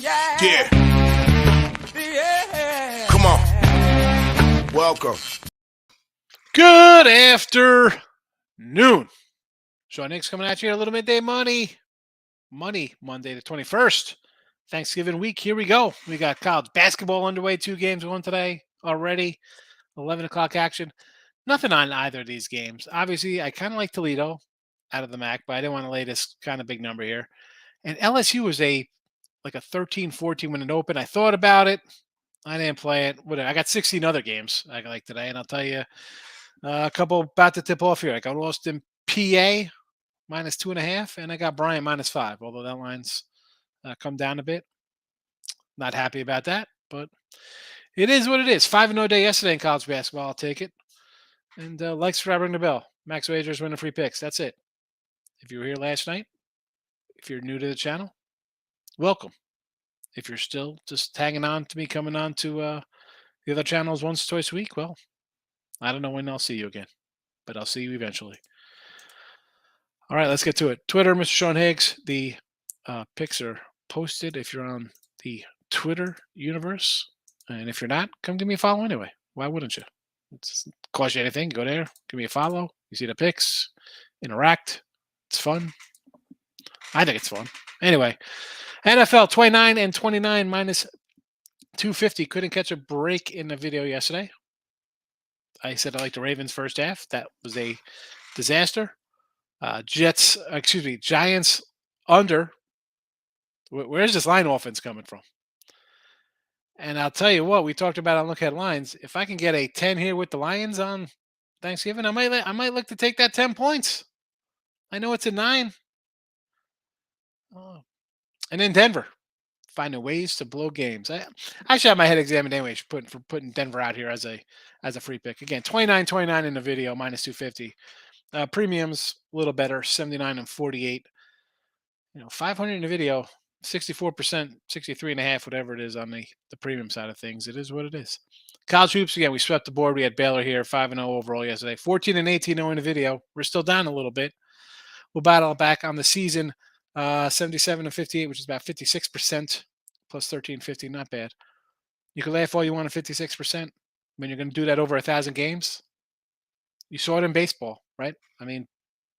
Yeah. Come on. Welcome. Good afternoon. Sean Higgs coming at you a little midday Monday, Monday, the 21st. Thanksgiving week. Here we go. We got college basketball underway. 2 games going today already. 11 o'clock action. Nothing on either of these games. Obviously, I kind of like Toledo out of the MAC, but I didn't want to lay this kind of big number here. And LSU was a 13-14 when it opened. I thought about it. I didn't play it. Whatever. I got 16 other games I like today, and I'll tell you a couple about to tip off here. I got Austin, PA, -2.5, and I got Bryant -5, although that line's come down a bit. Not happy about that, but it is what it is. 5-0 day yesterday in college basketball. I'll take it. And likes for I ring the bell. Max Wagers winning free picks. That's it. If you were here last night, if you're new to the channel, welcome. If you're still just hanging on to me, coming on to the other channels once, twice a week, well, I don't know when I'll see you again, but I'll see you eventually. All right, let's get to it. Twitter, Mr. Sean Higgs. The pics are posted if you're on the Twitter universe. And if you're not, come give me a follow anyway. Why wouldn't you? It doesn't cost you anything. Go there, give me a follow. You see the pics, interact. It's fun. I think it's fun. Anyway, NFL 29-29 -250. Couldn't catch a break in the video yesterday. I said I like the Ravens first half. That was a disaster. Giants under. Where's this line offense coming from? And I'll tell you what, we talked about on Look Ahead Lines. If I can get a 10 here with the Lions on Thanksgiving, I might look to take that 10 points. I know it's a 9. Oh. And then Denver, finding ways to blow games. I should have my head examined anyway for putting Denver out here as a free pick. Again, 29-29 in the video, -250. Premiums a little better, 79 and 48. 500 in the video, 64%, 63.5, whatever it is on the premium side of things. It is what it is. College hoops, again, we swept the board. We had Baylor here, 5-0 overall yesterday. 14 and 18-0 in the video. We're still down a little bit. We'll battle back on the season, 77 and 58, which is about 56%, plus 13.50, not bad. You can laugh all you want at 56% when you're going to do that over 1,000 games. You saw it in baseball, right? I mean,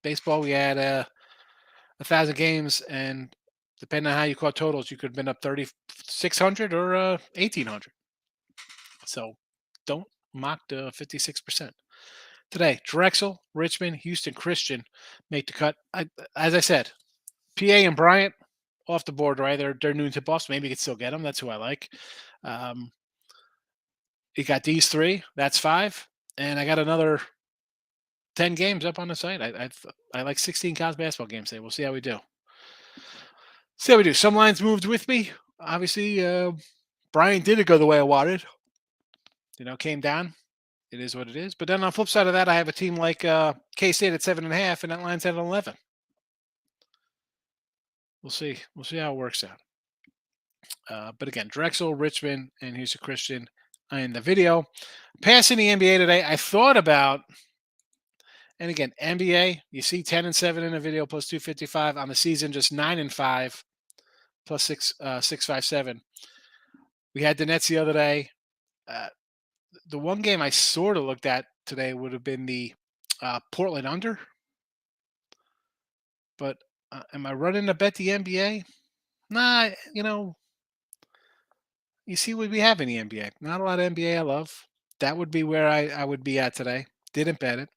baseball, we had 1,000 games, and depending on how you caught totals, you could have been up 3,600 or 1,800. So don't mock the 56%. Today, Drexel, Richmond, Houston Christian make the cut. As I said, PA and Bryant off the board, right? They're noon tip-offs. Maybe you can still get them. That's who I like. You got these 3. That's 5. And I got another 10 games up on the site. I like 16 college basketball games today. We'll see how we do. Some lines moved with me. Obviously, Brian didn't go the way I wanted. Came down. It is what it is. But then on the flip side of that, I have a team like K-State at 7.5, and that line's at 11. We'll see. We'll see how it works out. But again, Drexel, Richmond, and Houston Christian in the video. Passing the NBA today, I thought about. And again, NBA, you see 10 and 7 in the video, plus 255 on the season, just 9 and 5, plus 657. We had the Nets the other day. The one game I sort of looked at today would have been the Portland under. But am I running to bet the NBA? Nah, you see what we have in the NBA. Not a lot of NBA I love. That would be where I would be at today. Didn't bet it.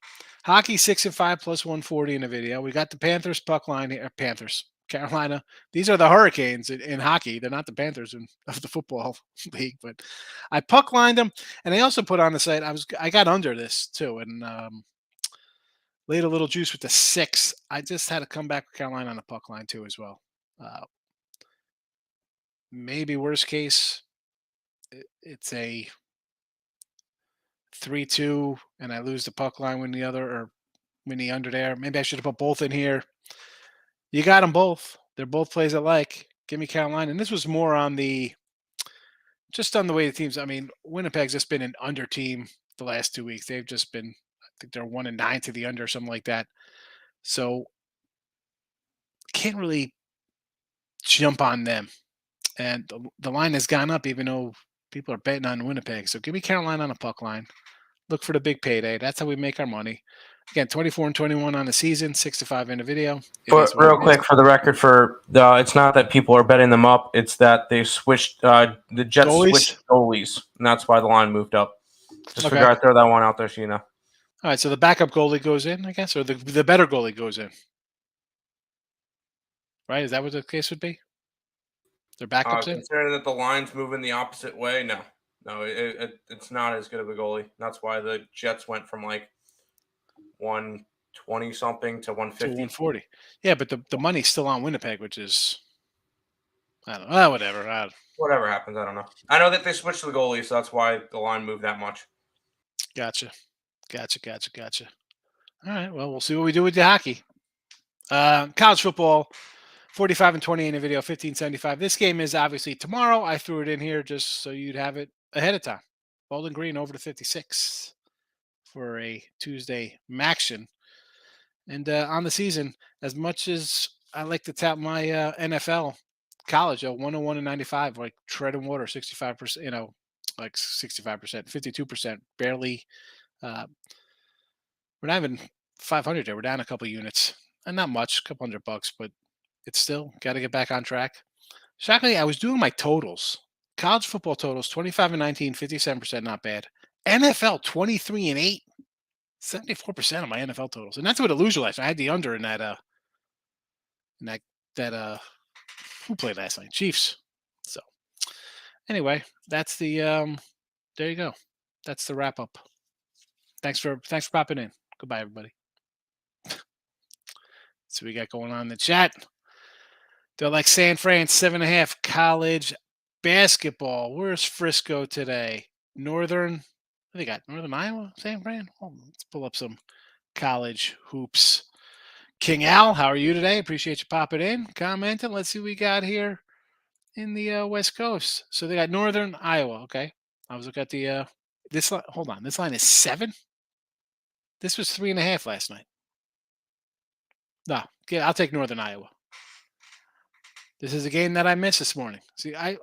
Hockey 6 and 5 plus 140 in the video. We got the Panthers puck line here. Panthers, Carolina. These are the Hurricanes in hockey. They're not the Panthers of the football league, but I puck lined them, and I also put on the site. I got under this too, and laid a little juice with the 6. I just had to come back with Carolina on the puck line too as well. Maybe worst case, it's a 3-2, and I lose the puck line when the under there. Maybe I should have put both in here. You got them both. They're both plays I like. Give me Carolina. And this was more on the way the teams. I mean, Winnipeg's just been an under team the last 2 weeks. They've just been, I think they're 1-9 to the under, something like that. So can't really jump on them. and the line has gone up even though people are betting on Winnipeg. So give me Carolina on a puck line. Look for the big payday. That's how we make our money. Again, 24 and 21 on the season, 6-5 in the video. It But is what real it is. quick, for the record, it's not that people are betting them up; it's that they switched. The Jets Goalies? switched goalies, and that's why the line moved up. Just Okay. figure I'd throw that one out there, so you know. All right, so the backup goalie goes in, I guess, or the better goalie goes in. Right? Is that what the case would be? Their backups in? Considering that the line's moving the opposite way, no, it's not as good of a goalie. That's why the Jets went from like 120 something to 150. To 140. Yeah, but the money's still on Winnipeg, which is I don't know. Whatever. Whatever happens, I don't know. I know that they switched the goalie, so that's why the line moved that much. Gotcha. All right. Well, we'll see what we do with the hockey. College football, 45 and 20 in the video, 1575. This game is obviously tomorrow. I threw it in here just so you'd have it ahead of time. Bowling Green over to 56 for a Tuesday Maction. And on the season, as much as I like to tap my NFL college, 101 and 95, like treading water, 65%, like 65%, 52%, barely. We're not even 500 there. We're down a couple units, and not much, a couple $100, but it's still got to get back on track. Shockingly, I was doing my totals. College football totals, 25 and 19, 57%, not bad. NFL, 23 and 8, 74% of my NFL totals. And that's what a loser last night. I had the under in that who played last night? Chiefs. So anyway, that's the there you go. That's the wrap up. Thanks for popping in. Goodbye, everybody. So we got going on in the chat. They're like San Fran, 7.5 college basketball. Where's Frisco today? Northern. What they got? Northern Iowa, San Fran. Let's pull up some college hoops. King Al, how are you today? Appreciate you popping in, commenting. Let's see what we got here in the West Coast. So they got Northern Iowa. Okay, I was looking at the this line. Hold on, this line is 7. This was 3.5 last night. No, I'll take Northern Iowa. This is a game that I missed this morning. See, I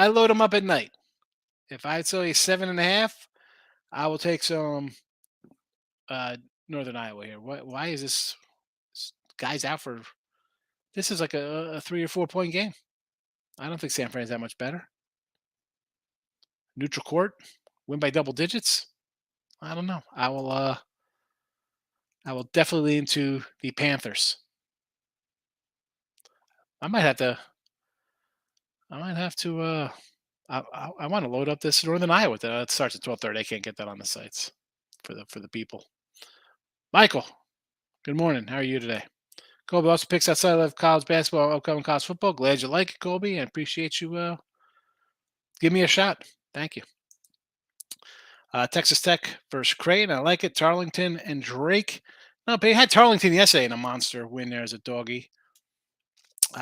load them up at night. If I tell you 7.5, I will take some Northern Iowa here. Why is this guy's out for? This is like a 3 or 4 point game. I don't think San Fran's that much better. Neutral court, win by double digits. I don't know. I will definitely lean to the Panthers. I might have to. I want to load up this Northern Iowa. That starts at 12:30. I can't get that on the sites for the people. Michael, good morning. How are you today? Colby also picks outside of college basketball, upcoming college football. Glad you like it, Colby. I appreciate you. Give me a shot. Thank you. Texas Tech versus Creighton. I like it. Tarleton and Drake. No, but he had Tarleton yesterday in a monster win there as a doggy.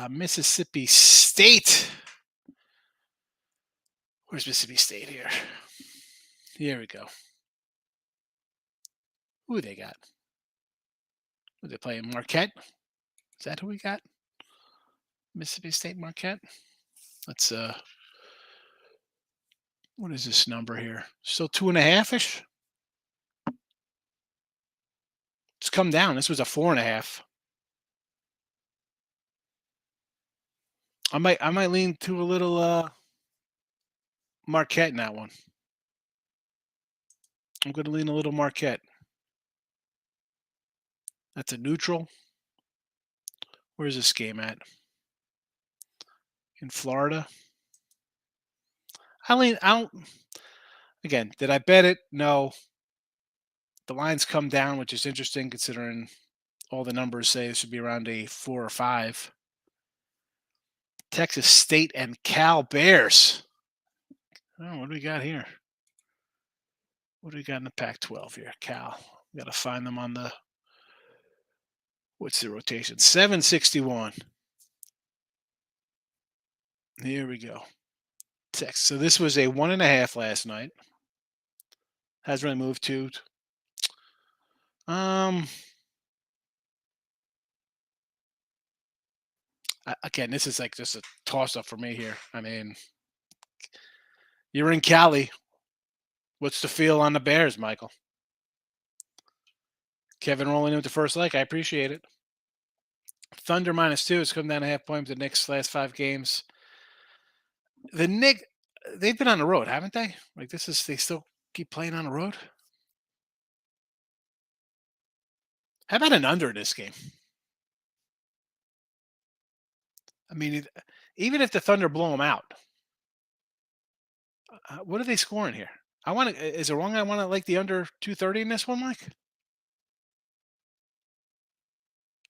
Mississippi State. Where's Mississippi State here? Here we go. Who they got? Who they playing? Marquette? Is that who we got? Mississippi State Marquette? Let's what is this number here? Still 2.5-ish? It's come down. This was a 4.5. I might lean to a little Marquette in that one. I'm going to lean a little Marquette. That's a neutral. Where's this game at? In Florida. Again, did I bet it? No. The lines come down, which is interesting considering all the numbers say it should be around a 4 or 5. Texas State and Cal Bears. Oh, what do we got here? What do we got in the Pac-12 here? Cal. We got to find them on the. What's the rotation? 761. Here we go. Texas. So this was a 1.5 last night. Has really moved to. Again, this is like just a toss-up for me here. I mean, you're in Cali. What's the feel on the Bears, Michael? Kevin rolling into first leg. I appreciate it. Thunder -2. It's come down a half point. The Knicks last 5 games. The Knicks, they've been on the road, haven't they? Like they still keep playing on the road. How about an under in this game? I mean, even if the Thunder blow them out, what are they scoring here? I want to. Is it wrong? I want to like the under 230 in this one, Mike.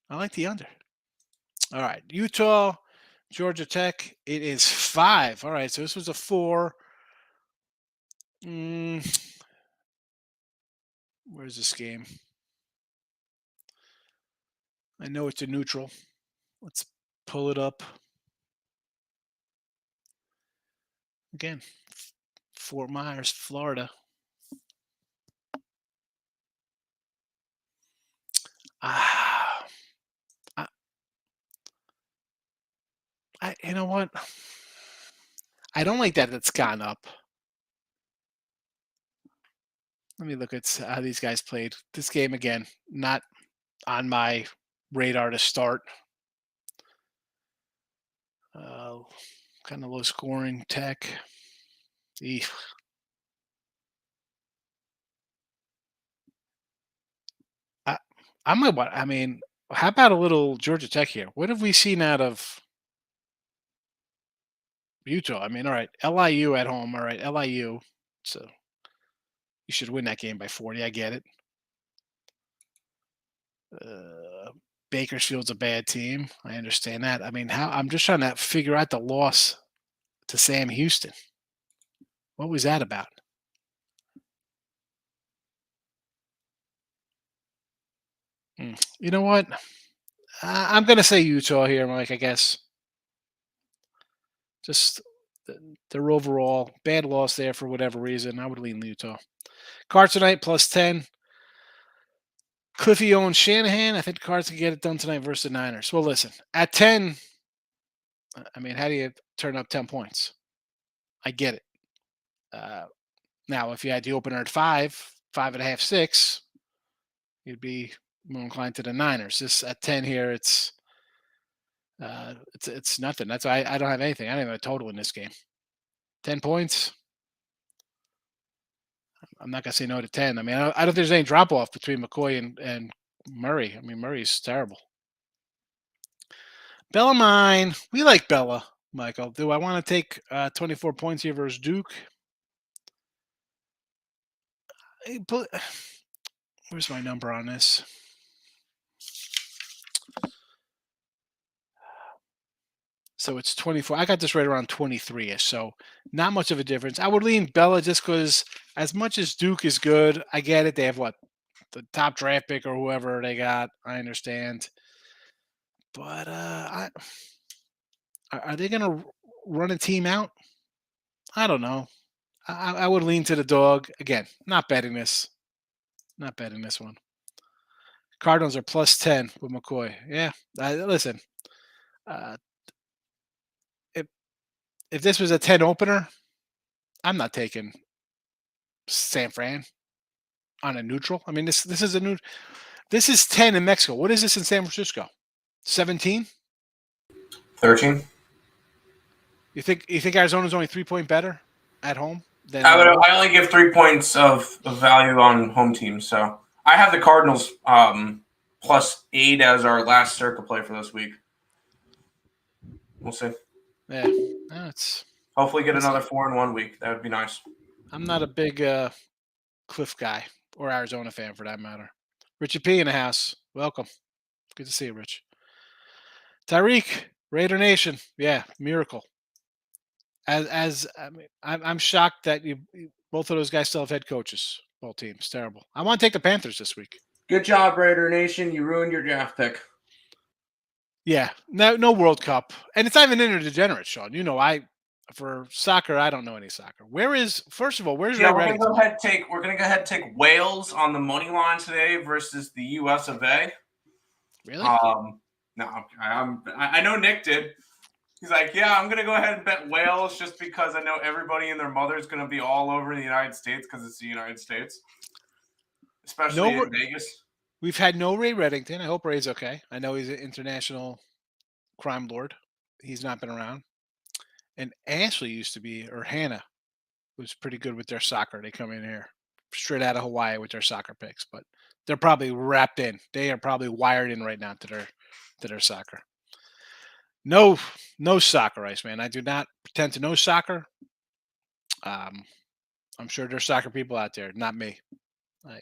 I like the under. All right, Utah, Georgia Tech. It is 5. All right, so this was a 4. Where's this game? I know it's a neutral. Let's pull it up. Again, Fort Myers, Florida. You know what? I don't like that it's gone up. Let me look at how these guys played. This game, again, not on my radar to start. Kind of low scoring Tech. I mean, how about a little Georgia Tech here? What have we seen out of Utah? I mean, all right, LIU at home. All right, LIU. So you should win that game by 40. I get it. Bakersfield's a bad team. I understand that. I mean, I'm just trying to figure out the loss to Sam Houston. What was that about? You know what? I'm going to say Utah here, Mike, I guess. Just their overall bad loss there for whatever reason. I would lean Utah. Cards tonight +10. Cliffy owns Shanahan. I think the Cards can get it done tonight versus the Niners. Well, listen, at 10, I mean, how do you turn up 10 points? I get it. Now, if you had the opener at 5, 5.5, 6, you'd be more inclined to the Niners. This at 10 here, it's nothing. That's why I don't have anything. I don't have a total in this game. 10 points. I'm not gonna say no to 10. I mean, I don't think there's any drop off between McCoy and Murray. I mean, Murray's terrible. Bella mine. We like Bella, Michael. Do I want to take 24 points here versus Duke? Where's my number on this? So it's 24. I got this right around 23ish. So not much of a difference. I would lean Bella just because as much as Duke is good, I get it. They have what? The top draft pick or whoever they got. I understand. But are they going to run a team out? I don't know. I would lean to the dog. Again, not betting this. Not betting this one. Cardinals are +10 with McCoy. Yeah. Listen. If this was a 10 opener, I'm not taking San Fran on a neutral. I mean, this is a new. This is 10 in Mexico. What is this in San Francisco? 17? 13. You think Arizona's only 3-point better at home? I only give 3 points of value on home teams. So I have the Cardinals +8 as our last circa play for this week. We'll see. Yeah, hopefully get another 4 in 1 week. That would be nice. I'm not a big Cliff guy or Arizona fan for that matter. Richie P in the house. Welcome. Good to see you, Rich. Tyreek, Raider Nation. Yeah, miracle. I'm shocked that both of those guys still have head coaches. Both teams, terrible. I want to take the Panthers this week. Good job, Raider Nation. You ruined your draft pick. Yeah, no World Cup, and it's not even interdegenerate, Sean. You know, for soccer, I don't know any soccer. First of all, where's Red Reddington? We're gonna go ahead and take Wales on the money line today versus the US of A. Really? No, I know Nick did. He's like, yeah, I'm gonna go ahead and bet Wales just because I know everybody and their mother is gonna be all over the United States because it's the United States, especially No, in Vegas. we've had no Ray Reddington. I hope Ray's okay. I know he's an international crime lord. He's not been around. And Ashley used to be, or Hannah was pretty good with their soccer. They come in here straight out of Hawaii with their soccer picks, but they're probably wrapped in. They are probably wired in right now to their soccer. No, no soccer, Iceman. I do not pretend to know soccer. I'm sure there's soccer people out there, not me. I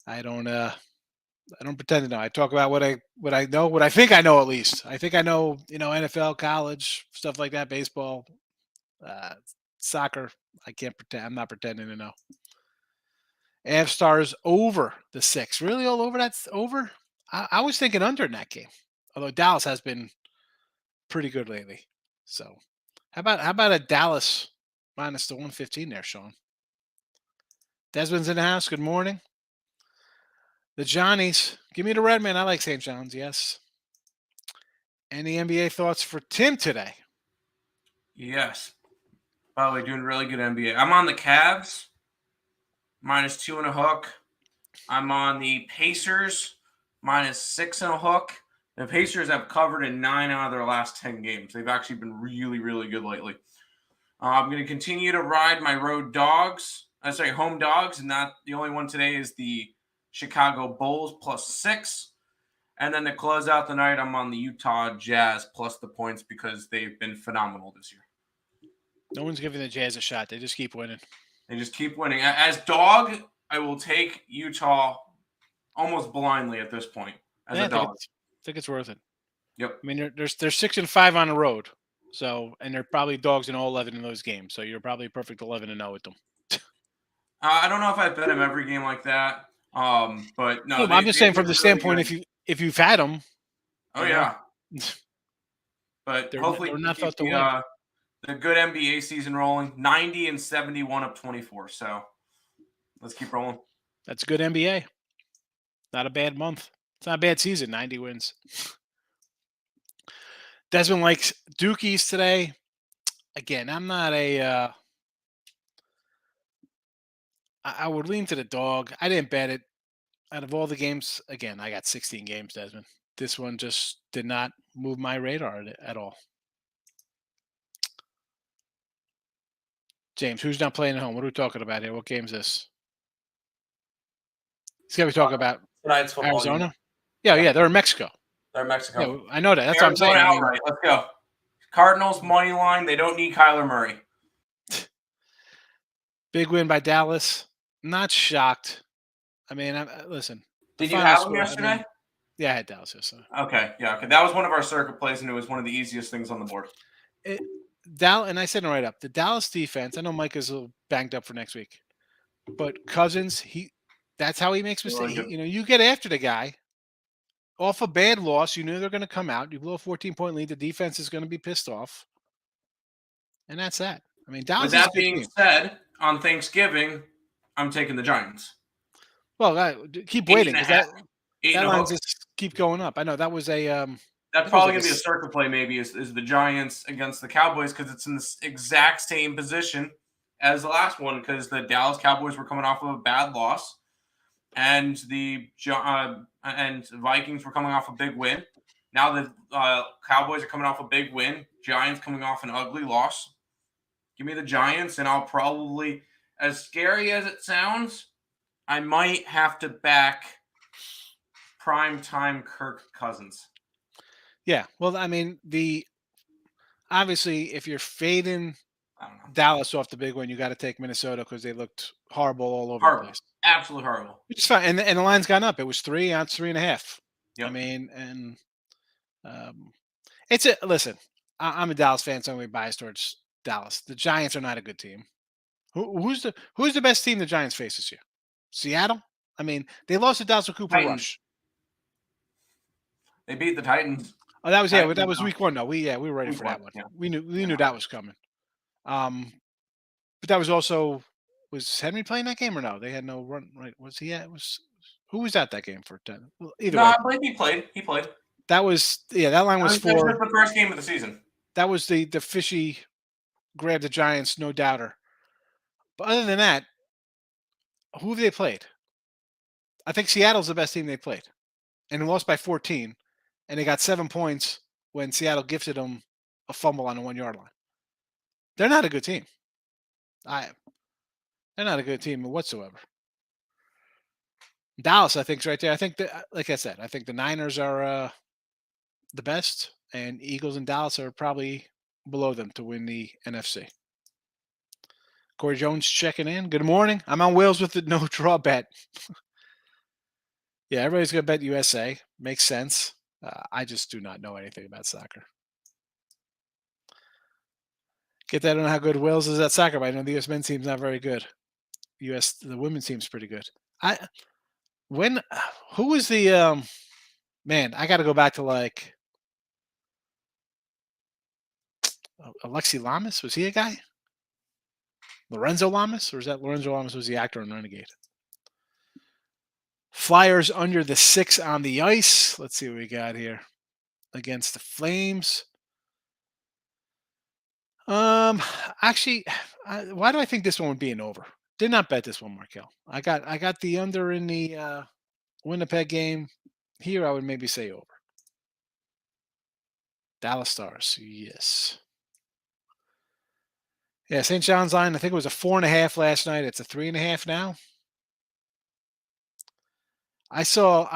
I don't I don't pretend to know. I talk about what I know, what I think I know at least. I think I know, NFL, college, stuff like that, baseball, uh, soccer. I can't pretend. I'm not pretending to know. Av stars over the 6. Really all over that's over? I was thinking under in that game. Although Dallas has been pretty good lately. So how about a Dallas minus the 115 there, Sean? Desmond's in the house. Good morning. The Johnnies. Give me the red man. I like St. John's, yes. Any NBA thoughts for Tim today? Yes. By the way, doing really good NBA. I'm on the Cavs, -2 and a hook. I'm on the Pacers, -6 and a hook. The Pacers have covered in 9 out of their last 10 games. They've actually been really, really good lately. I'm going to continue to ride my road dogs. Home dogs, and not the only one today is the Chicago Bulls +6. And then to close out the night, I'm on the Utah Jazz plus the points because they've been phenomenal this year. No one's giving the Jazz a shot. They just keep winning. They just keep winning. As dog, I will take Utah almost blindly at this point as a dog. I think it's worth it. Yep. I mean, they're 6-5 on the road, and they're probably dogs in all 11 of those games. So you're probably perfect 11-0 with them. I don't know if I bet them every game like that. But no, I'm just saying from the really standpoint good. if you've had them. Oh yeah. But hopefully they're not thought to win. The good NBA season rolling. 90 and 71 up 24. So let's keep rolling. That's good NBA. Not a bad month. It's not a bad season. 90 wins. Desmond likes Dookies today. Again, I'm not a. I would lean to the dog. I didn't bet it. Out of all the games, again, I got 16 games, Desmond. This one just did not move my radar at all. James, who's not playing at home? What are we talking about here? What game is this? He's got to be talking about tonight's football Arizona. Yeah, they're in Mexico. They're in Mexico. Yeah, I know that. That's Arizona what I'm saying. Outright. Let's go. Cardinals money line. They don't need Kyler Murray. Big win by Dallas. Not shocked. I mean, listen. Did you have them yesterday? I had Dallas yesterday. Okay, yeah, okay. That was one of our circuit plays, and it was one of the easiest things on the board. And I said it right up. The Dallas defense. I know Mike is a little banged up for next week, but Cousins, that's how he makes mistakes. You get after the guy off a bad loss. You knew they're going to come out. You blow a 14-point lead. The defense is going to be pissed off, and that's that. I mean, Dallas. With that being said, on Thanksgiving, I'm taking the Giants. Well, keep waiting because that line just keep going up. I know that was a. That's probably going to be a circle play. Maybe is the Giants against the Cowboys because it's in the exact same position as the last one because the Dallas Cowboys were coming off of a bad loss, and the Vikings were coming off a big win. Now the Cowboys are coming off a big win. Giants coming off an ugly loss. Give me the Giants, and I'll probably, as scary as it sounds, I might have to back primetime Kirk Cousins. Yeah, well, I mean, obviously, if you're fading Dallas off the big one, you got to take Minnesota because they looked horrible all over the place. Absolutely horrible. Which is fine, and the line's gone up. It was 3, now it's 3.5. Yep. I mean, and listen. I'm a Dallas fan, so I'm going to be biased towards Dallas. The Giants are not a good team. Who's the best team the Giants face this year? Seattle? I mean, they lost to Dallas with Cooper Rush. They beat the Titans. Oh, that was week 1. No, we were ready for that one. Yeah. We knew that was coming. But that was also, was Henry playing that game or no? They had no run. Right? Was he at? Who was at that game for 10? Well, either way, he played. That line was That's for just the first game of the season. that was the fishy grab the Giants, no doubter. But other than that, who have they played? I think Seattle's the best team they played, and they lost by 14, and they got 7 points when Seattle gifted them a fumble on the 1 yard line. They're not a good team. They're not a good team whatsoever. Dallas, I think, is right there. I think that, like I said, I think the Niners are the best, and Eagles and Dallas are probably below them to win the NFC. Corey Jones checking in. Good morning. I'm on Wales with the no draw bet. Yeah, everybody's going to bet USA. Makes sense. I just do not know anything about soccer. Get that on how good Wales is at soccer, but I know the U.S. men's team's not very good. The women's team's pretty good. Who was the man? I got to go back to like Alexi Lamas. Was he a guy? Lorenzo Lamas, or is that Lorenzo Lamas was the actor in Renegade? Flyers under the 6 on the ice. Let's see what we got here against the Flames. Actually, why do I think this one would be an over? Did not bet this one, Markel. I got the under in the Winnipeg game. Here, I would maybe say over. Dallas Stars, yes. Yeah, St. John's line. I think it was a 4.5 last night. It's a 3.5 now. I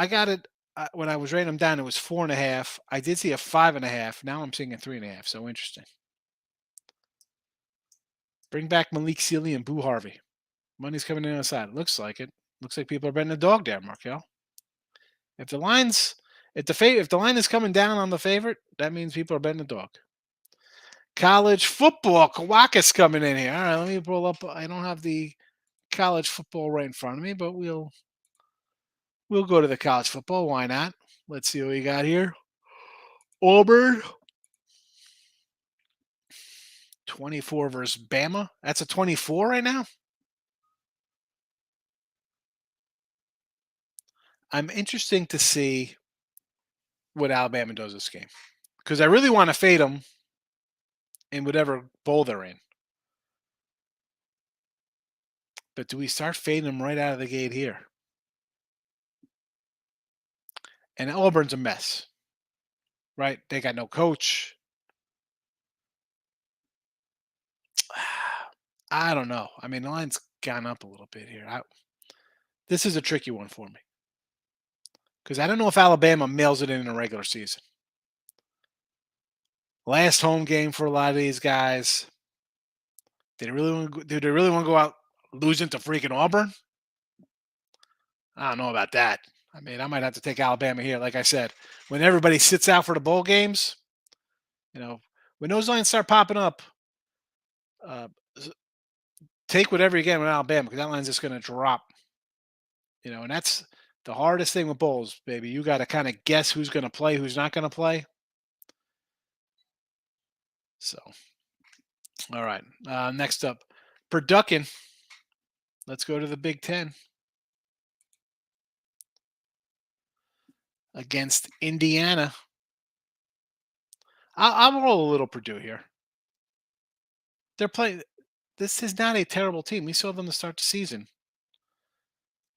got it when I was writing them down. It was 4.5. I did see a 5.5. Now I'm seeing a 3.5. So interesting. Bring back Malik Sealy and Boo Harvey. Money's coming in on the side. It looks like it. Looks like people are betting the dog there, Markel. If the line is coming down on the favorite, that means people are betting the dog. College football. Kawaka's coming in here. All right, let me pull up. I don't have the college football right in front of me, but we'll go to the college football. Why not? Let's see what we got here. Auburn. 24 versus Bama. That's a 24 right now. I'm interested to see what Alabama does this game because I really want to fade them in whatever bowl they're in. But do we start fading them right out of the gate here? And Auburn's a mess, right? They got no coach. I don't know. I mean, the line's gone up a little bit here. This is a tricky one for me because I don't know if Alabama mails it in a regular season. Last home game for a lot of these guys. Do they really want to go out losing to freaking Auburn? I don't know about that. I mean, I might have to take Alabama here. Like I said, when everybody sits out for the bowl games, when those lines start popping up, take whatever you get with Alabama because that line's just going to drop. And that's the hardest thing with bowls, baby. You got to kind of guess who's going to play, who's not going to play. So, all right. Next up, Purduckin. Let's go to the Big Ten. Against Indiana. I'll roll a little Purdue here. They're playing. This is not a terrible team. We saw them to start the season.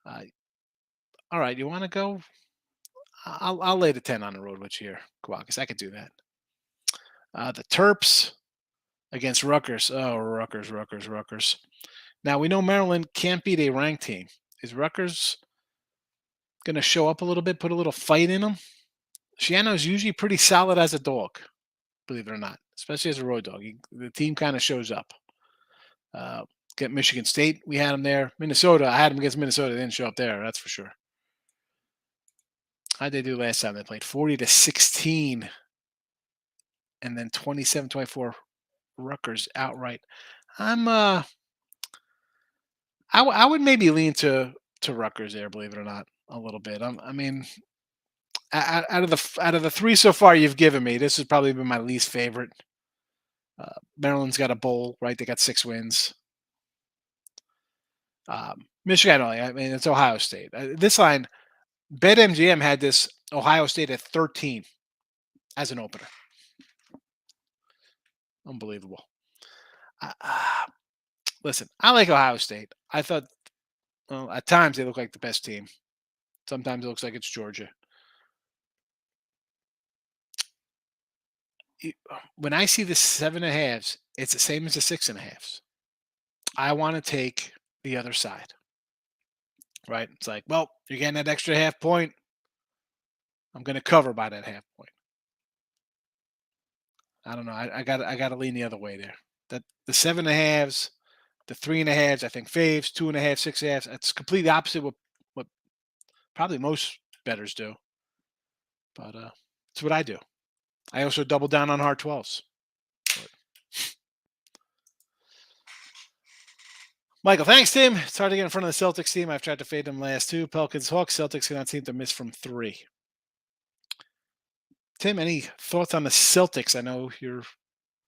All right, you want to go? I'll lay the 10 on the road with you here, Kawakis. I could do that. The Terps against Rutgers. Oh, Rutgers. Now, we know Maryland can't beat a ranked team. Is Rutgers going to show up a little bit, put a little fight in them? Shiano's usually pretty solid as a dog, believe it or not, especially as a road dog. The team kind of shows up. Get Michigan State. We had them there. Minnesota. I had them against Minnesota. They didn't show up there. That's for sure. How'd they do last time they played? 40-16. And then 27-24 Rutgers outright. I would maybe lean to Rutgers there, believe it or not, a little bit. I mean, out of the three so far you've given me, this has probably been my least favorite. Maryland's got a bowl, right? They got 6 wins. Michigan, I mean, it's Ohio State. This line, BetMGM had this Ohio State at 13 as an opener. Unbelievable. Listen, I like Ohio State. I thought, well, at times they look like the best team. Sometimes it looks like it's Georgia. When I see the 7.5s, it's the same as the 6.5s. I want to take the other side, right? It's like, well, you're getting that extra half point. I'm going to cover by that half point. I don't know. I got to lean the other way there. That the 7.5s, the 3.5s, I think faves, 2.5, 6.5s. It's completely opposite what probably most bettors do. But it's what I do. I also double down on hard 12s. But... Michael, thanks, Tim. It's hard to get in front of the Celtics team. I've tried to fade them last two. Pelicans, Hawks, Celtics cannot seem to miss from 3. Tim, any thoughts on the Celtics? I know you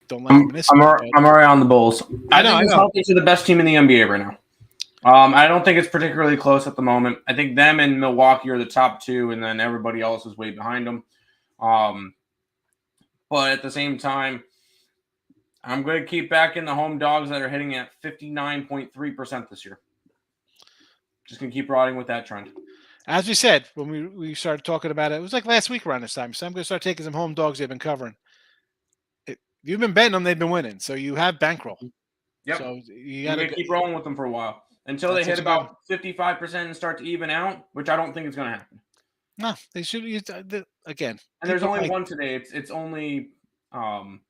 don't like them. I'm already on the Bulls. I know. think the Celtics are the best team in the NBA right now. I don't think it's particularly close at the moment. I think them and Milwaukee are the top 2, and then everybody else is way behind them. But at the same time, I'm going to keep backing the home dogs that are hitting at 59.3% this year. Just going to keep riding with that trend. As we said, when we started talking about it, it was like last week around this time. So I'm going to start taking some home dogs they've been covering. You've been betting them, they've been winning. So you have bankroll. Yep. So you got to keep rolling with them for a while until they hit about 55% and start to even out, which I don't think is going to happen. No, they should use again. And there's only one today. It's only the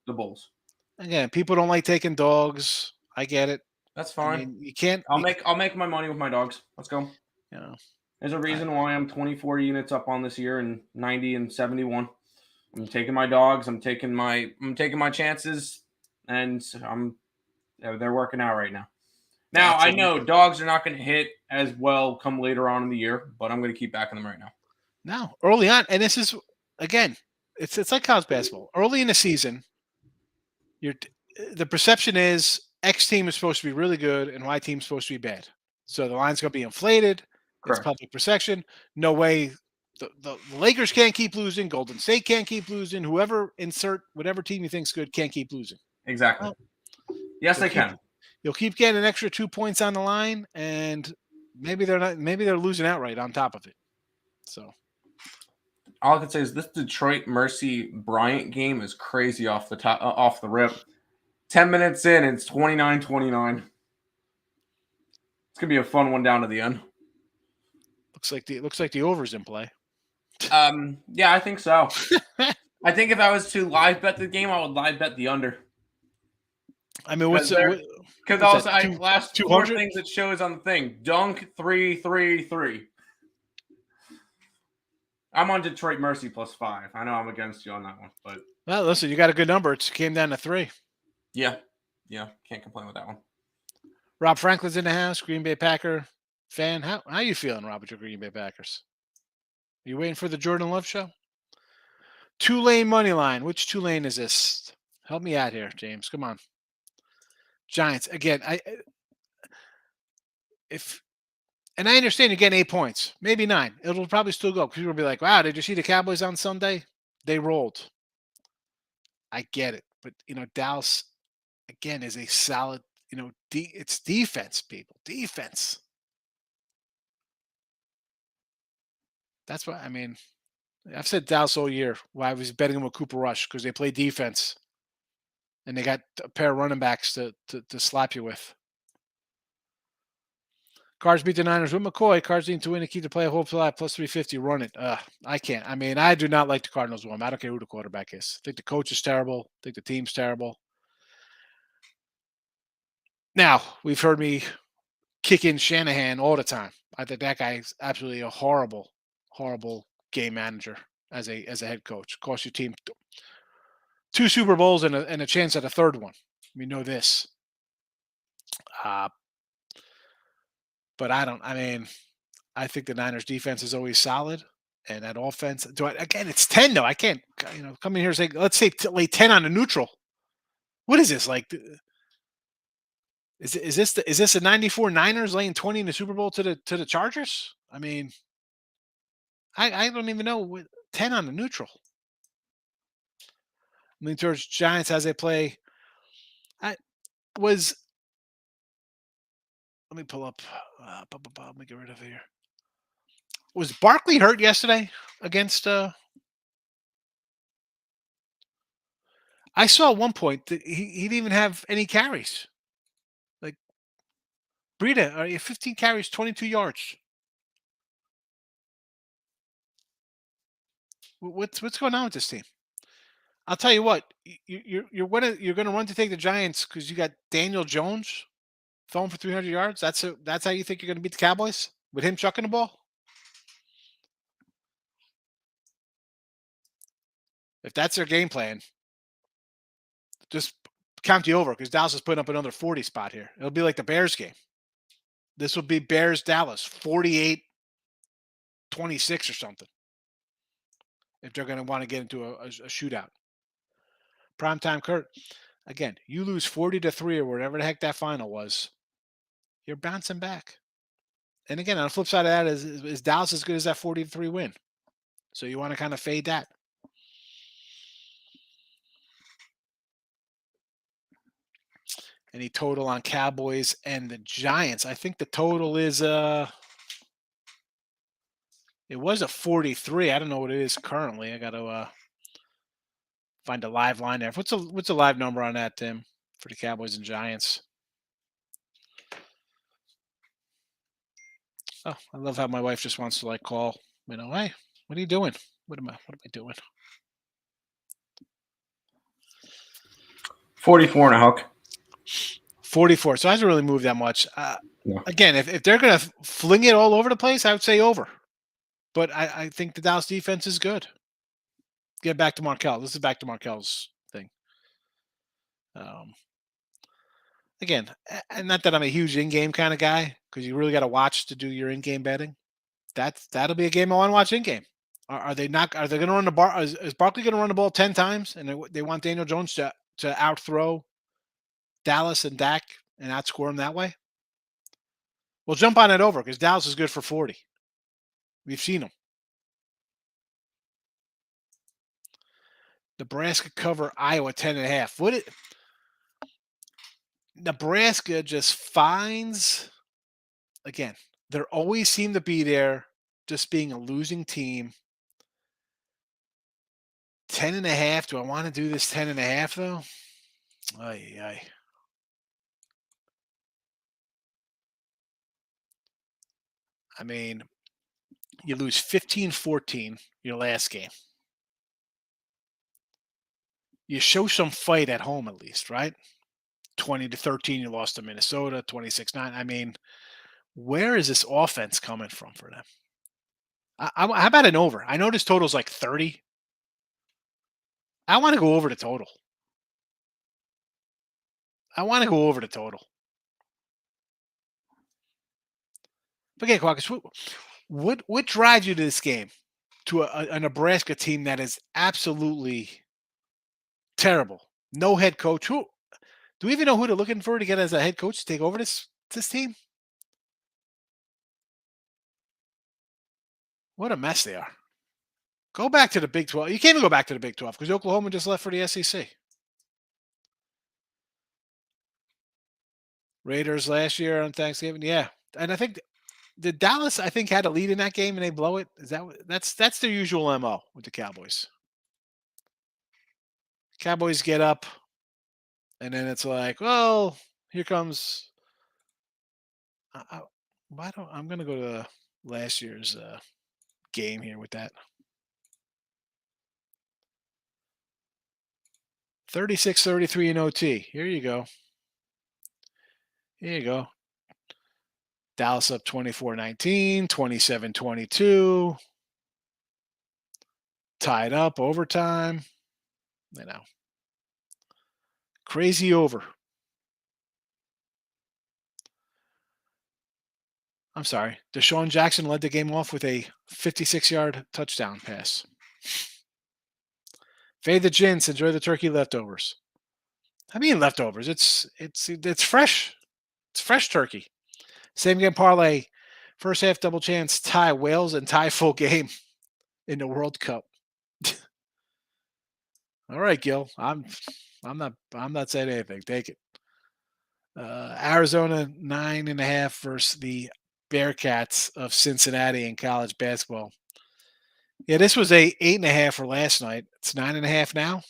Bulls. Again, people don't like taking dogs. I get it. That's fine. I mean, you can't. I'll make my money with my dogs. Let's go. You know, there's a reason why I'm 24 units up on this year and 90 and 71. I'm taking my dogs. I'm taking my chances, and they're working out right now. Now I know dogs are not going to hit as well come later on in the year, but I'm going to keep backing them right now. No, early on, and this is again, it's like college basketball. Early in the season, the perception is X team is supposed to be really good and Y team is supposed to be bad. So the line's going to be inflated. Correct. It's public perception. No way. The Lakers can't keep losing. Golden State can't keep losing. Whoever whatever team you think's good can't keep losing. Exactly. Well, yes, they can. You'll keep getting an extra 2 points on the line, and maybe they're not. Maybe they're losing outright on top of it. So all I can say is this Detroit Mercy Bryant game is crazy off the rip. 10 minutes in, it's 29-29. It's gonna be a fun one down to the end. Looks like the over's in play. Yeah, I think so. I think if I was to live bet the game, I would live bet the under. I mean, because also last 4 things it shows on the thing: dunk 3-3-3. I'm on Detroit Mercy +5. I know I'm against you on that one, but well, listen, you got a good number. It came down to 3. Yeah, can't complain with that one. Rob Franklin's in the house. Green Bay Packer fan. How you feeling, Rob, with your Green Bay Packers? Are you waiting for the Jordan Love show? Tulane money line. Which Tulane is this? Help me out here, James. Come on. Giants again. I understand you're getting 8 points, maybe 9. It'll probably still go. People will be like, "Wow, did you see the Cowboys on Sunday? They rolled." I get it, but Dallas again is a solid. It's defense, people. Defense. That's why I've said Dallas all year. Why I was betting them with Cooper Rush because they play defense, and they got a pair of running backs to slap you with. Cards beat the Niners with McCoy. Cards need to win to keep the play whole flat plus 350. Run it. I can't. I do not like the Cardinals one. I don't care who the quarterback is. I think the coach is terrible. I think the team's terrible. Now, we've heard me kick in Shanahan all the time. I think that guy is absolutely a horrible, horrible game manager as a head coach. Cost your team 2 Super Bowls and a chance at a third one. We know this. But I think the Niners defense is always solid, and that offense. Again, it's 10 though. I can't, come in here and say, let's say lay 10 on a neutral. What is this like? Is this the 94 Niners laying 20 in the Super Bowl to the Chargers? I don't even know. 10 on the neutral. I mean, towards Giants as they play. Let me pull up. Let me get rid of here. Was Barkley hurt yesterday against? I saw at one point that he didn't even have any carries. Like Breida, 15 carries, 22 yards. What's going on with this team? I'll tell you what. You're gonna run to take the Giants because you got Daniel Jones throwing for 300 yards. That's how you think you're gonna beat the Cowboys with him chucking the ball. If that's their game plan, just count the over because Dallas is putting up another 40 spot here. It'll be like the Bears game. This will be Bears-Dallas, 48-26 or something. If they're going to want to get into a shootout. Primetime Kurt, again, you lose 40-3 or whatever the heck that final was, you're bouncing back. And again, on the flip side of that is Dallas as good as that 40-3 win? So you want to kind of fade that. Any total on Cowboys and the Giants? I think the total is it was a 43. I don't know what it is currently. I got to find a live line there. What's a live number on that, Tim, for the Cowboys and Giants? Oh, I love how my wife just wants to call. Hey, what are you doing? What am I doing? 44 and a hook. 44. So it hasn't really moved that much. No. Again, if they're going to fling it all over the place, I would say over. But I think the Dallas defense is good. Get back to Markel. This is back to Markel's thing. Again, and not that I'm a huge in-game kind of guy because you really got to watch to do your in-game betting. That'll be a game I want to watch in-game. Are they going to run the bar? Is Barkley going to run the ball 10 times and they want Daniel Jones to outthrow Dallas and Dak and outscore them that way? Well, jump on it over because Dallas is good for 40. We've seen them. Nebraska cover Iowa 10.5. Nebraska just finds, again, they always seem to be there, just being a losing team. 10.5. Do I want to do this 10.5 though? Ay. I mean, you lose 15-14 your last game. You show some fight at home at least, right? 20-13, you lost to Minnesota. 26-9. I mean, where is this offense coming from for them? How about an over? I know this total's like 30. I want to go over the total. But again, Quackus, what drives you to this game? To a Nebraska team that is absolutely terrible. No head coach. Do we even know who they're looking for to get as a head coach to take over this team? What a mess they are. Go back to the Big 12. You can't even go back to the Big 12 because Oklahoma just left for the SEC. Raiders last year on Thanksgiving. Yeah. And I think the Dallas, had a lead in that game and they blow it. That's their usual MO with the Cowboys. Cowboys get up, and then it's like, well, here comes. I'm going to go to last year's game here with that. 36-33 in OT. Here you go. Dallas up 24-19, 27-22. Tied up overtime. Crazy over. I'm sorry. Deshaun Jackson led the game off with a 56-yard touchdown pass. Fade the gins. Enjoy the turkey leftovers. I mean leftovers. It's fresh. It's fresh turkey. Same game parlay. First half double chance tie Wales and tie full game in the World Cup. All right, Gil. I'm not saying anything. Take it. Arizona 9.5 versus the Bearcats of Cincinnati in college basketball. Yeah, this was a 8.5 for last night. It's 9.5 now.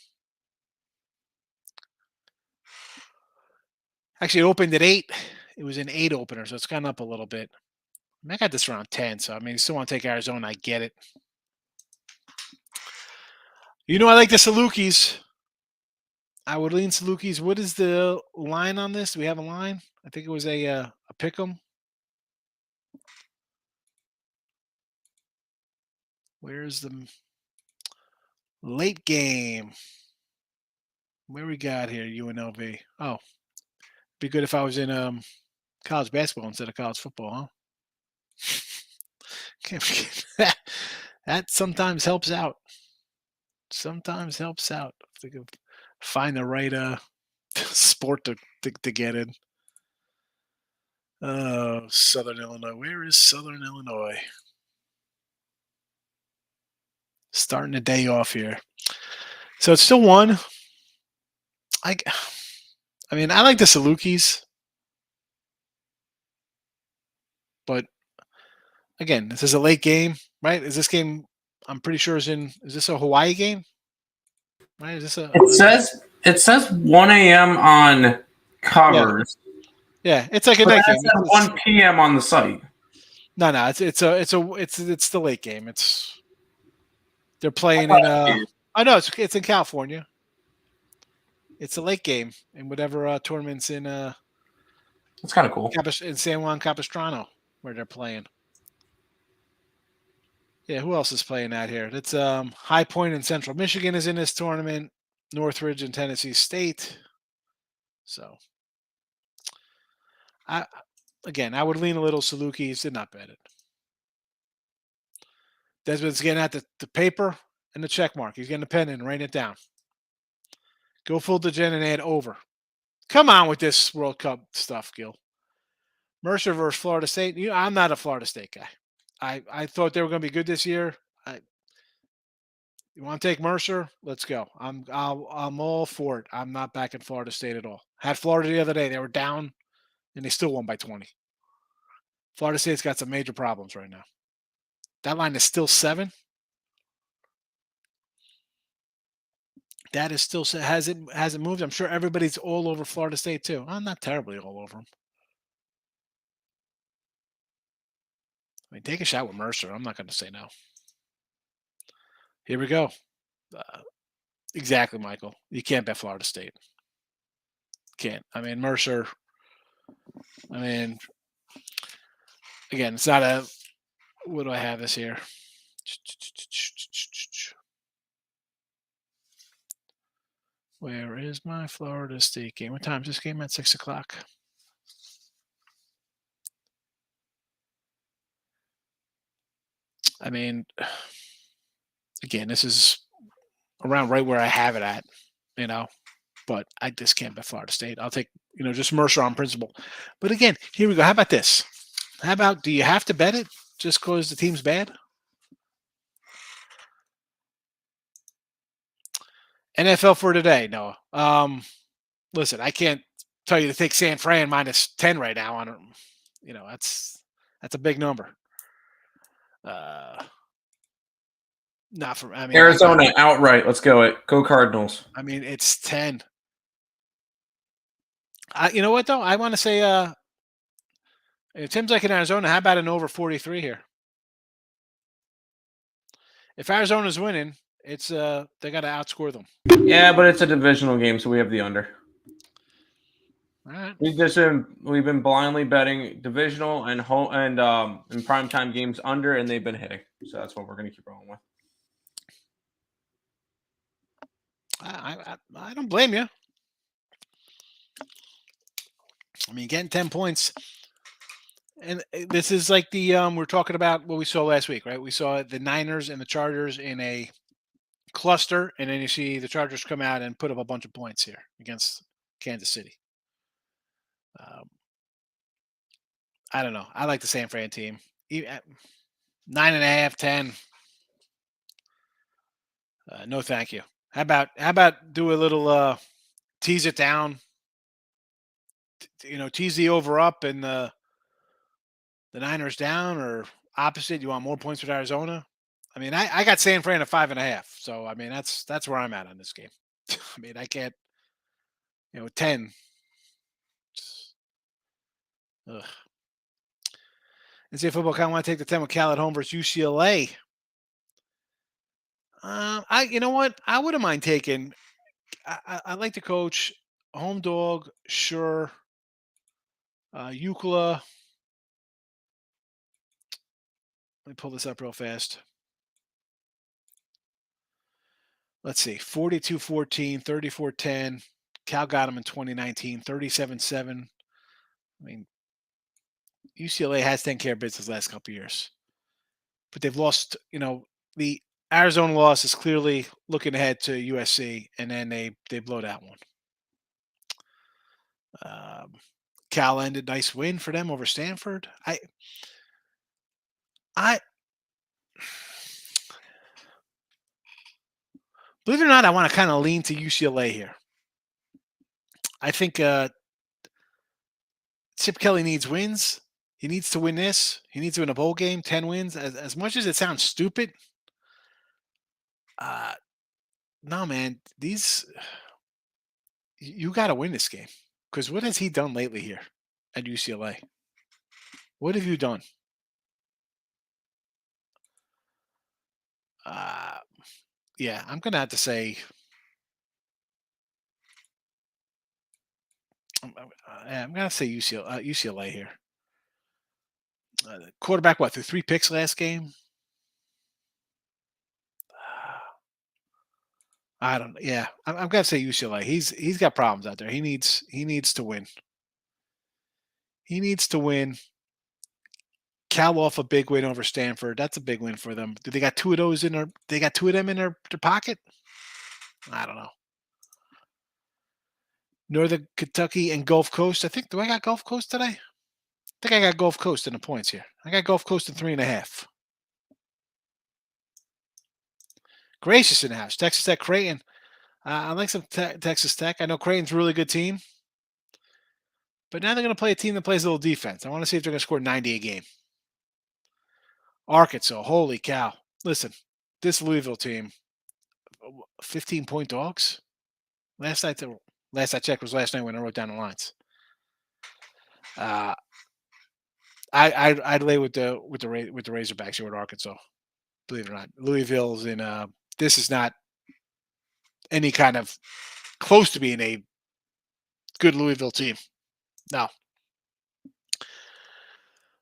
Actually, it opened at 8. It was an 8 opener, so it's gone up a little bit. I got this around 10, so I mean, you still want to take Arizona. I get it. I like the Salukis. I would lean Salukis. What is the line on this? Do we have a line? I think it was a pick 'em. Where's the late game? Where we got here? UNLV. Oh, be good if I was in college basketball instead of college football, huh? Can't forget that. That sometimes helps out. Sometimes helps out. If they could find the right sport to get in. Oh, Southern Illinois. Where is Southern Illinois? Starting the day off here. So it's still one. I mean, I like the Salukis, but again, this is a late game, right? Is this game? I'm pretty sure is in. Is this a Hawaii game? Right? Is this a? It says 1 a.m. on covers. Yeah, it's like a But night that game. said 1 p.m. on the site. No, it's the late game. They're playing in I know it's in California. It's a late game in whatever tournaments in That's kind of cool. in San Juan Capistrano where they're playing. Yeah, who else is playing out here? It's High Point in Central Michigan is in this tournament. Northridge and Tennessee State. So I would lean a little Salukis. Did not bet it. Desmond's getting out the paper and the check mark. He's getting a pen and writing it down. Go full degen and add over. Come on with this World Cup stuff, Gil. Mercer versus Florida State. I'm not a Florida State guy. I thought they were going to be good this year. You want to take Mercer? Let's go. I'm all for it. I'm not backing Florida State at all. Had Florida the other day. They were down, and they still won by 20. Florida State's got some major problems right now. That line is still 7. That is still hasn't moved. I'm sure everybody's all over Florida State too. I'm not terribly all over them. I mean, take a shot with Mercer. I'm not going to say no. Here we go. Exactly, Michael. You can't bet Florida State. Can't. I mean, Mercer. I mean, again, it's not a. What do I have this here? Where is my Florida State game? What time is this game? At 6 o'clock. I mean, again, this is around right where I have it at, but I just can't bet Florida State. I'll take, just Mercer on principle. But again, here we go. How about this? How about, do you have to bet it just because the team's bad? NFL for today, Noah. Listen, I can't tell you to take San Fran minus 10 right now. That's a big number. Not for. I mean, Arizona outright. Let's go it. Go Cardinals. I mean, it's 10. You know what though? I want to say, Tim's like in Arizona. How about an over 43 here? If Arizona's winning, it's they got to outscore them. Yeah, but it's a divisional game, so we have the under. All right. We've been blindly betting divisional and home and in primetime games under, and they've been hitting. So that's what we're going to keep rolling with. I don't blame you. I mean, getting 10 points, and this is like the we're talking about what we saw last week, right? We saw the Niners and the Chargers in a cluster, and then you see the Chargers come out and put up a bunch of points here against Kansas City. I don't know. I like the San Fran team. 9.5, 10. No, thank you. How about do a little tease it down? Tease the over up and the Niners down, or opposite. You want more points with Arizona? I mean, I got San Fran at 5.5. So I mean, that's where I'm at on this game. I mean, I can't. 10. Ugh. NCAA football. I want to take the 10 with Cal at home versus UCLA. You know what? I wouldn't mind taking. I like to coach home dog. Sure. Euclid. Let me pull this up real fast. Let's see. 42-14, 34-10. Cal got them in 2019, 37-7. I mean, UCLA has taken care of business the last couple of years. But they've lost, the Arizona loss is clearly looking ahead to USC, and then they blow that one. Cal ended, nice win for them over Stanford. I believe it or not, I want to kind of lean to UCLA here. I think Chip Kelly needs wins. He needs to win this. He needs to win a bowl game, 10 wins. As much as it sounds stupid, no, man, you got to win this game. Because what has he done lately here at UCLA? What have you done? Yeah, I'm going to have to say I'm going to say UCLA here. Quarterback, threw 3 picks last game? I don't know. Yeah, I'm going to say UCLA. He's got problems out there. He needs to win. He needs to win. Cal off a big win over Stanford. That's a big win for them. Do they got 2 of those in their? They got 2 of them in their pocket? I don't know. Northern Kentucky and Gulf Coast. Do I got Gulf Coast today? I think I got Gulf Coast in the points here. I got Gulf Coast in 3.5. Gracious in the house. Texas Tech, Creighton. I like some Texas Tech. I know Creighton's a really good team. But now they're going to play a team that plays a little defense. I want to see if they're going to score 90 a game. Arkansas, holy cow. Listen, this Louisville team, 15-point dogs. Last I checked was last night when I wrote down the lines. I'd lay with the Razorbacks here with Arkansas. Believe it or not, Louisville's in. This is not any kind of close to being a good Louisville team. No.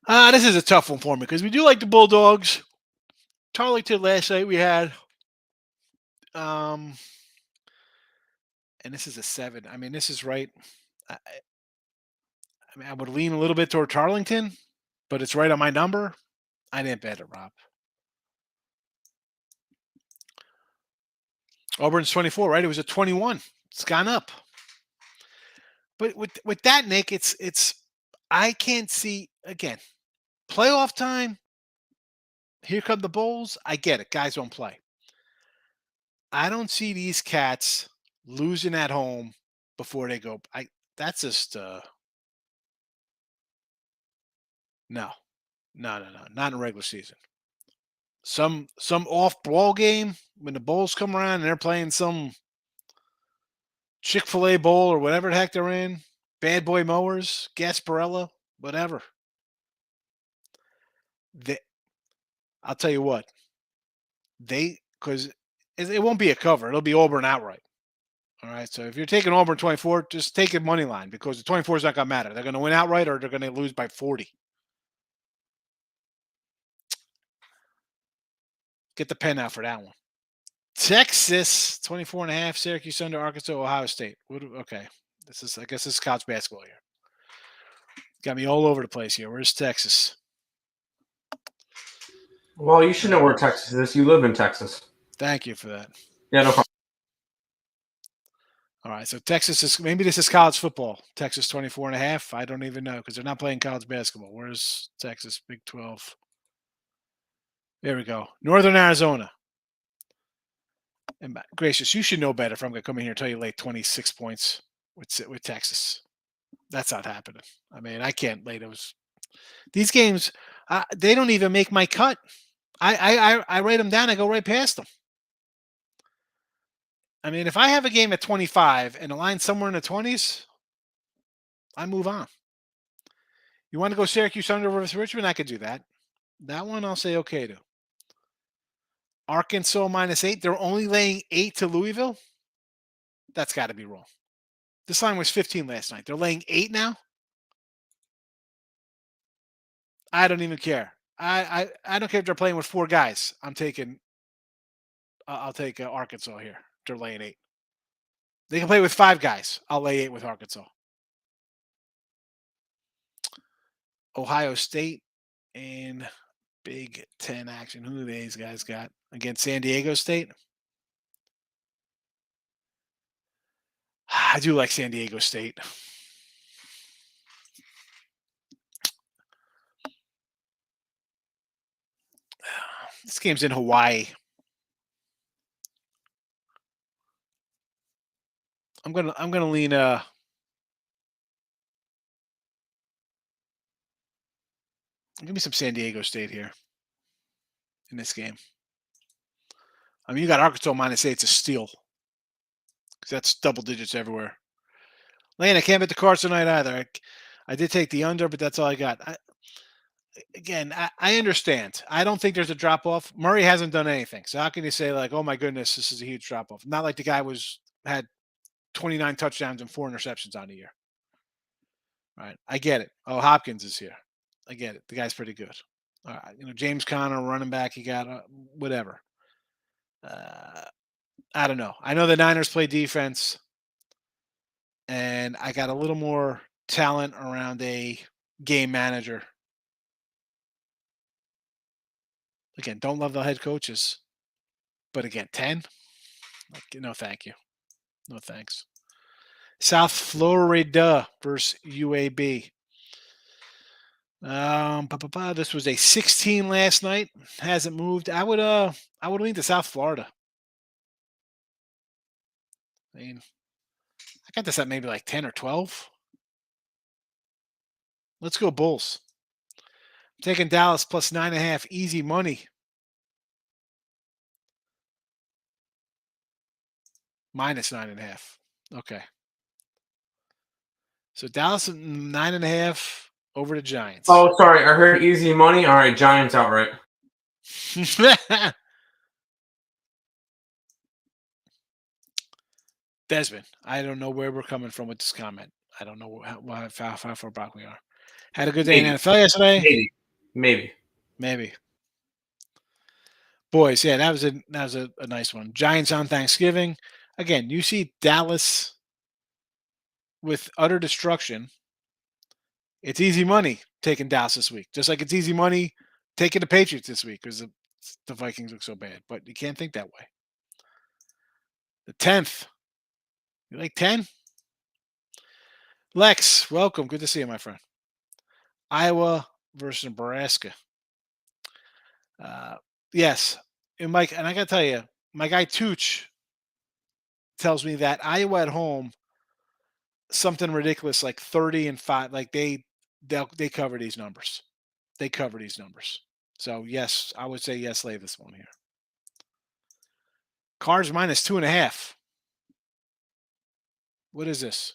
This is a tough one for me because we do like the Bulldogs. Tarleton last night we had. And this is a 7. I mean, this is right. I would lean a little bit toward Tarleton, but it's right on my number. I didn't bet it, Rob. Auburn's 24, right? It was a 21. It's gone up. But with that, Nick, it's I can't see again. Playoff time. Here come the Bulls. I get it. Guys don't play. I don't see these cats losing at home before they go. That's just no, not in a regular season. Some off ball game when the Bulls come around and they're playing some Chick-fil-A bowl or whatever the heck they're in. Bad Boy Mowers, Gasparilla, whatever. I'll tell you what. Because it won't be a cover. It'll be Auburn outright. All right. So if you're taking Auburn 24, just take a money line because the 24 is not going to matter. They're going to win outright or they're going to lose by 40. Get the pen out for that one. Texas 24.5. Syracuse under Arkansas, Ohio State. Okay. I guess this is college basketball here. Got me all over the place here. Where's Texas? Well, you should know where Texas is. You live in Texas. Thank you for that. Yeah, no problem. All right, so Texas is maybe this is college football. Texas 24.5. I don't even know because they're not playing college basketball. Where's Texas? Big 12. There we go. Northern Arizona. And gracious, you should know better if I'm going to come in here and tell you lay 26 points with Texas. That's not happening. I mean, I can't lay those. These games, they don't even make my cut. I write them down. I go right past them. I mean, if I have a game at 25 and the line's somewhere in the 20s, I move on. You want to go Syracuse under versus Richmond? I could do that. That one I'll say okay to. Arkansas -8. They're only laying 8 to Louisville. That's got to be wrong. This line was 15 last night. They're laying 8 now. I don't even care. I don't care if they're playing with 4 guys. I'll take Arkansas here. They're laying 8. They can play with 5 guys. I'll lay 8 with Arkansas. Ohio State in Big Ten action. Who do these guys got against San Diego State? I do like San Diego State. This game's in Hawaii. I'm gonna lean give me some San Diego State here in this game. I mean, you got Arkansas -8. It's a steal because that's double digits everywhere. Lane, I can't bet the Cards tonight either. I did take the under, but that's all I got. I understand. I don't think there's a drop off. Murray hasn't done anything, so how can you say like, oh my goodness, this is a huge drop off? Not like the guy had 29 touchdowns and 4 interceptions on the year. All right, I get it. Oh, Hopkins is here. I get it. The guy's pretty good. All right, James Conner, running back. You got whatever. I don't know. I know the Niners play defense, and I got a little more talent around a game manager. Again, don't love the head coaches, but again, 10. No, thank you. No thanks. South Florida versus UAB. This was a 16 last night. Hasn't moved. I would lean to South Florida. I mean, I got this at maybe like 10 or 12. Let's go Bulls. I'm taking Dallas plus 9.5. Easy money. Minus 9.5. Okay. So Dallas 9.5 over the Giants. Oh, sorry. I heard easy money. All right, Giants outright. Desmond, I don't know where we're coming from with this comment. I don't know how far back we are. Had a good day in NFL yesterday. Maybe. Boys, yeah, that was a nice one. Giants on Thanksgiving. Again, you see Dallas with utter destruction. It's easy money taking Dallas this week, just like it's easy money taking the Patriots this week because the Vikings look so bad. But you can't think that way. The 10th. You like 10? Lex, welcome. Good to see you, my friend. Iowa versus Nebraska. Yes. And Mike, and I got to tell you, my guy Tooch tells me that Iowa at home, something ridiculous like 30-5. Like they cover these numbers. They cover these numbers. So yes, I would say yes, lay this one here. Cards minus 2.5. What is this?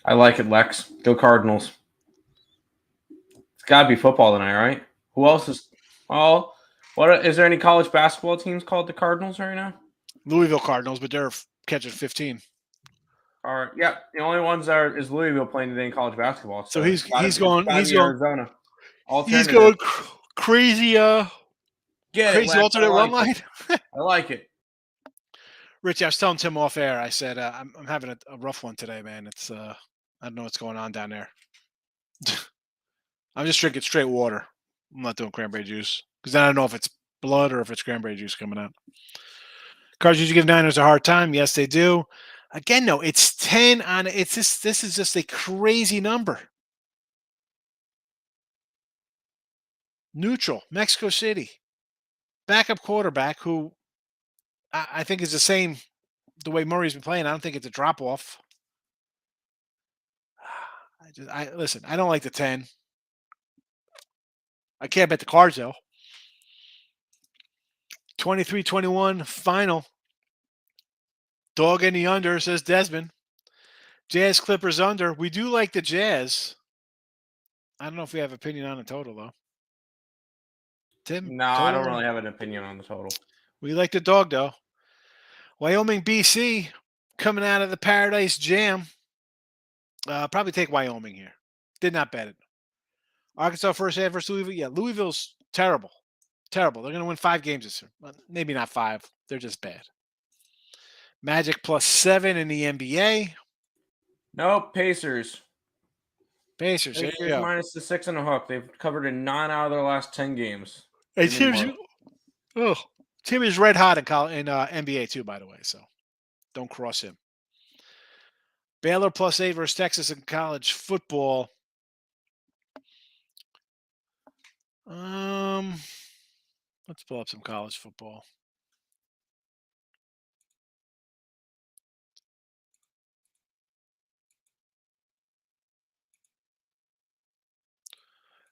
I like it, Lex. Go Cardinals. It's got to be football tonight, right? Who else is? Oh, what is there any college basketball teams called the Cardinals right now? Louisville Cardinals, but they're catching 15. All right, yeah. The only ones is Louisville playing today in college basketball. So he's going Arizona. He's going crazy. Get crazy it, alternate run line. I like it. Rich, I was telling Tim off air. I said I'm having a rough one today, man. It's I don't know what's going on down there. I'm just drinking straight water. I'm not doing cranberry juice because I don't know if it's blood or if it's cranberry juice coming out. Cards usually give Niners a hard time. Yes, they do. Again, no, it's 10 on. It's just this is just a crazy number. Neutral, Mexico City, backup quarterback who I think it's the same the way Murray's been playing. I don't think it's a drop off. I listen. I don't like the 10. I can't bet the Cards though. 23-21 final. Dog in the under, says Desmond. Jazz Clippers under. We do like the Jazz. I don't know if we have opinion on the total though. Tim? No, I Total? don't really have an opinion on the total. We like the dog though. Wyoming, BC, coming out of the Paradise Jam. Probably take Wyoming here. Did not bet it. Arkansas first half versus Louisville. Yeah, Louisville's terrible. Terrible. They're going to win 5 games this year. Well, maybe not 5. They're just bad. Magic +7 in the NBA. Nope, Pacers. Pacers. Here we go. minus the 6.5. They've covered in 9 out of their last 10 games. Hey, Tim is red hot in NBA too, by the way. So don't cross him. Baylor +8 versus Texas in college football. Let's pull up some college football.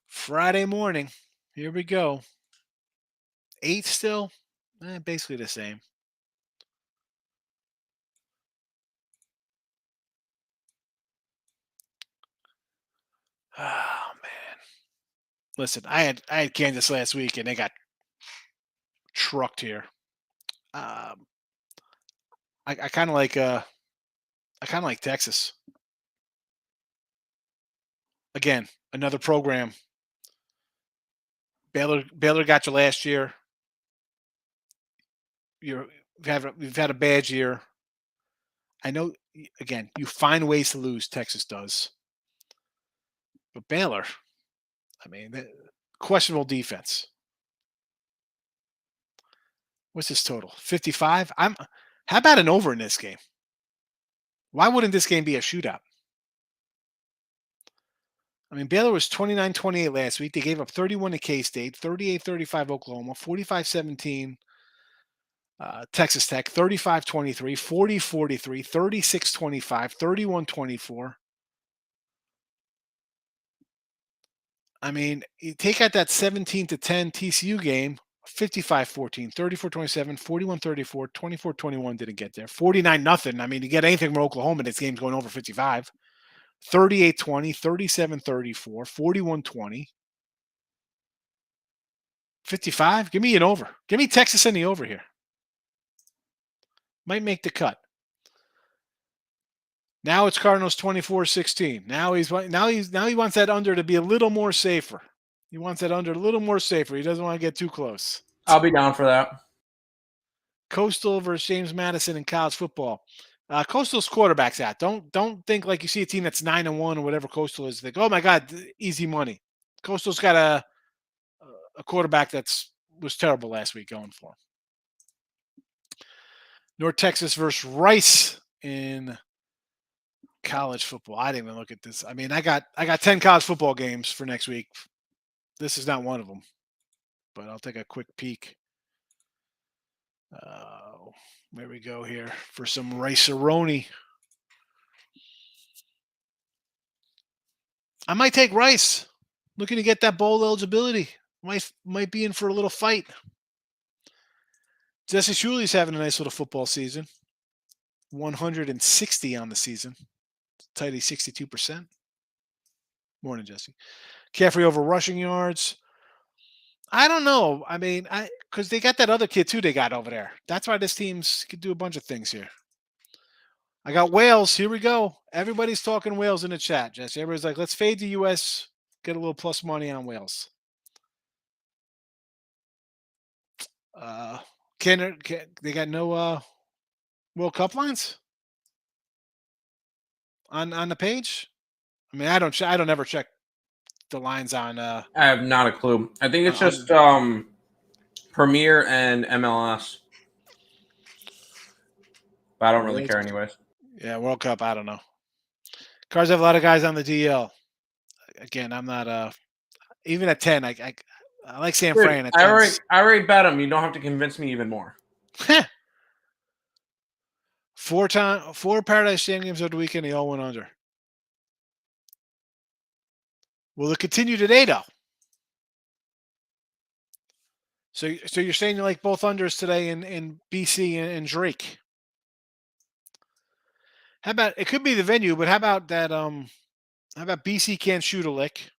Friday morning. Here we go. 8 still? Basically the same. Oh man. Listen, I had Kansas last week and they got trucked here. I kind of like Texas. Again, another program. Baylor got you last year. We've had a bad year. I know. Again, you find ways to lose. Texas does, but Baylor, I mean, questionable defense. What's this total? 55. How about an over in this game? Why wouldn't this game be a shootout? I mean, Baylor was 29-28 last week. They gave up 31 to K-State, 38-35 Oklahoma, 45-17 Texas Tech, 35-23, 40-43, 36-25, 31-24. I mean, you take out that 17-10 TCU game, 55-14, 34-27, 41-34, 24-21 didn't get there. 49-0. I mean, you get anything from Oklahoma, this game's going over 55. 38-20, 37-34, 41-20. 55? Give me an over. Give me Texas in the over here. Might make the cut. Now it's Cardinals 24-16. Now he wants that under to be a little more safer. He wants that under a little more safer. He doesn't want to get too close. I'll be down for that. Coastal versus James Madison in college football. Coastal's quarterback's out. Don't think like you see a team that's 9-1 or whatever Coastal is. Think, oh my God, easy money. Coastal's got a quarterback was terrible last week going for him. North Texas versus Rice in college football. I didn't even look at this. I mean, I got 10 college football games for next week. This is not one of them, but I'll take a quick peek. Where we go here for some Rice-a-roni. I might take Rice. Looking to get that bowl eligibility. Might be in for a little fight. Jesse Shuli's having a nice little football season. 160 on the season. Tidy 62%. Morning, Jesse. Caffrey over rushing yards. I don't know. I mean, because they got that other kid too they got over there. That's why this team's could do a bunch of things here. I got Wales. Here we go. Everybody's talking Wales in the chat, Jesse. Everybody's like, let's fade the U.S., get a little plus money on Wales. They got no World Cup lines on the page? I mean, I don't ever check the lines on. I have not a clue. I think it's just Premier and MLS. But I don't really care anyways. Yeah, World Cup, I don't know. Cards have a lot of guys on the DL. Again, I'm not even at 10. I like San Fran at 10. I already bet him. You don't have to convince me even more. 4 Paradise Jam games of the weekend, they all went under. Will it continue today, though? So you're saying you like both unders today in BC and Drake? How about it could be the venue, but how about that? How about BC can't shoot a lick,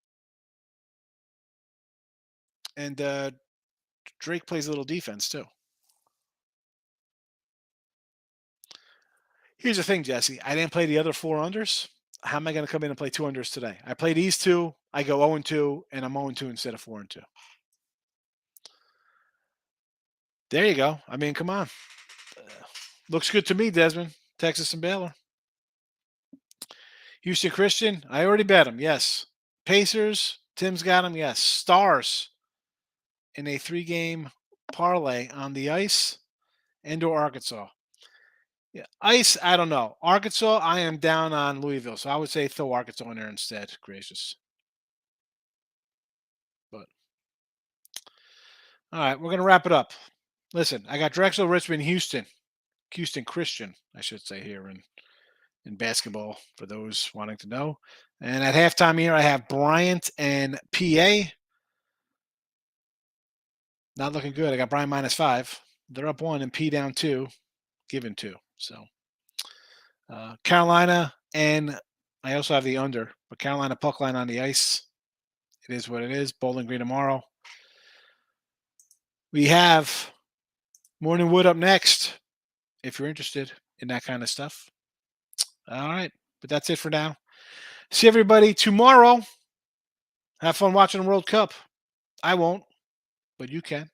and Drake plays a little defense too. Here's the thing, Jesse. I didn't play the other 4 unders. How am I going to come in and play 2 unders today? I play these 2. I go 0-2, and I'm 0-2 instead of 4-2. There you go. I mean, come on. Looks good to me, Desmond. Texas and Baylor. Houston Christian. I already bet him. Yes. Pacers. Tim's got him. Yes. Stars in a 3-game parlay on the ice and/or Arkansas. Yeah, ice, I don't know. Arkansas, I am down on Louisville, so I would say throw Arkansas in there instead. Gracious. But all right, we're gonna wrap it up. Listen, I got Drexel, Richmond, Houston Christian, I should say here in basketball for those wanting to know. And at halftime here, I have Bryant and PA. Not looking good. I got Bryant -5. They're up 1 and P down 2, given 2. So. Carolina, and I also have the under, but Carolina puck line on the ice. It is what it is. Bowling Green tomorrow. We have Morning Wood up next, if you're interested in that kind of stuff. All right, but that's it for now. See everybody tomorrow. Have fun watching the World Cup. I won't, but you can.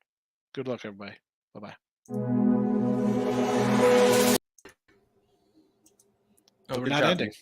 Good luck, everybody. Bye-bye. Oh, We're not ending.